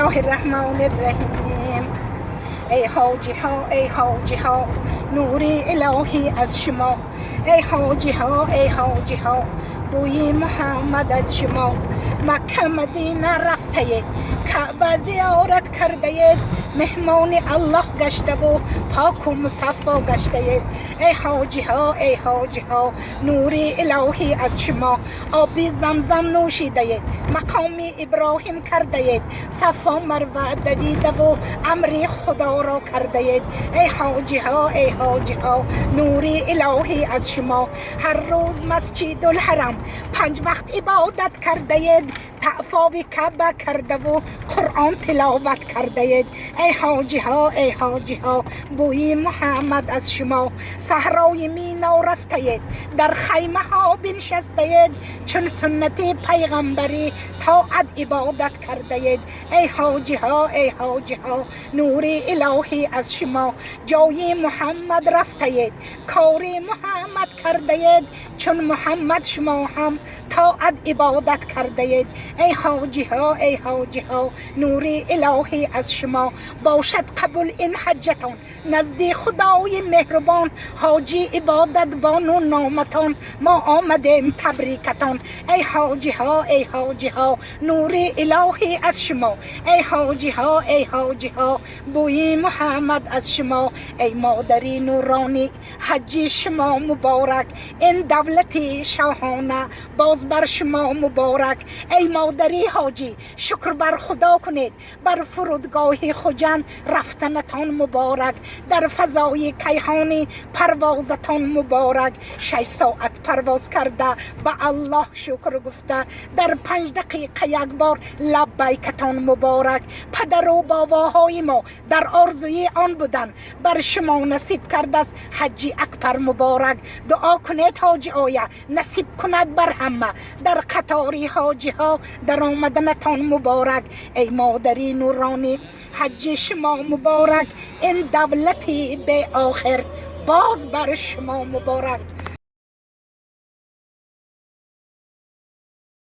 الله الرحمن الرحیم. ای حاجی ها ای حاجی ها، نوری الهی از شما. ای حاجی ها ای حاجی ها، بوی محمد از شما. مکه مدینه رفته، کعبه زیارت کرده، مهمان الله گشته و پاک و مصفا گشته. ای حاجی ها ای حاجی ها، نوری الهی از شما. آبی زمزم نوشیده، مقام ابراهیم کرده، صفا مروه دویده و امر خدا را کرده. ای حاجی ها ای حاجی ها، نوری الهی از شما. هر روز مسجد الحرم 5 وقت عبادت کرده، طوافی کعبه کرده و قرآن تلاوت کرده. ای حاجی ها ای حاجی ها، بوی محمد از شما. صحرای مینا رفته، در خیمه ها بنشسته، چون سنت پیغمبری طاعت عبادت کرده. ای حاجی ها ای حاجی ها، نوری الهی از شما. جای محمد رفته، کار محمد کرده، چون محمد شما هم طاعت عبادت کرده. ای حاجی ها ای حاجی ها، نوری الهی از شما. باشد قبول این حجتان نزد خدای مهربان، حاجی عبادت بانو نامتان، ما آمدیم تبریکتان. ای حاجی ها ای حاجی ها، نوری الهی از شما. ای حاجی ها ای حاجی ها، بوی محمد از شما. ای مادری نورانی، حج شما مبارک، این دولت شاهانه باز بر شما مبارک. ای مادری حاجی، شکر بر خدا کنید، بر فرودگاه خوجند رفتنتان مبارک، در فضای کیهانی پروازتان مبارک. 6 ساعت پرواز کرده به الله شکر گفته، در 5 دقیقه یک بار لبیکتان مبارک. پدر و باباهای ما در آرزوی آن بودن، بر شما نصیب کرده است حج اکبر مبارک. دعا کنید حاجی آیا نصیب کند بر همه، در قطاری حاجی ها در آمدنتان مبارک. ای مادری نورانی، حج شما مبارک، این دولتی به آخر باز بر شما مبارک.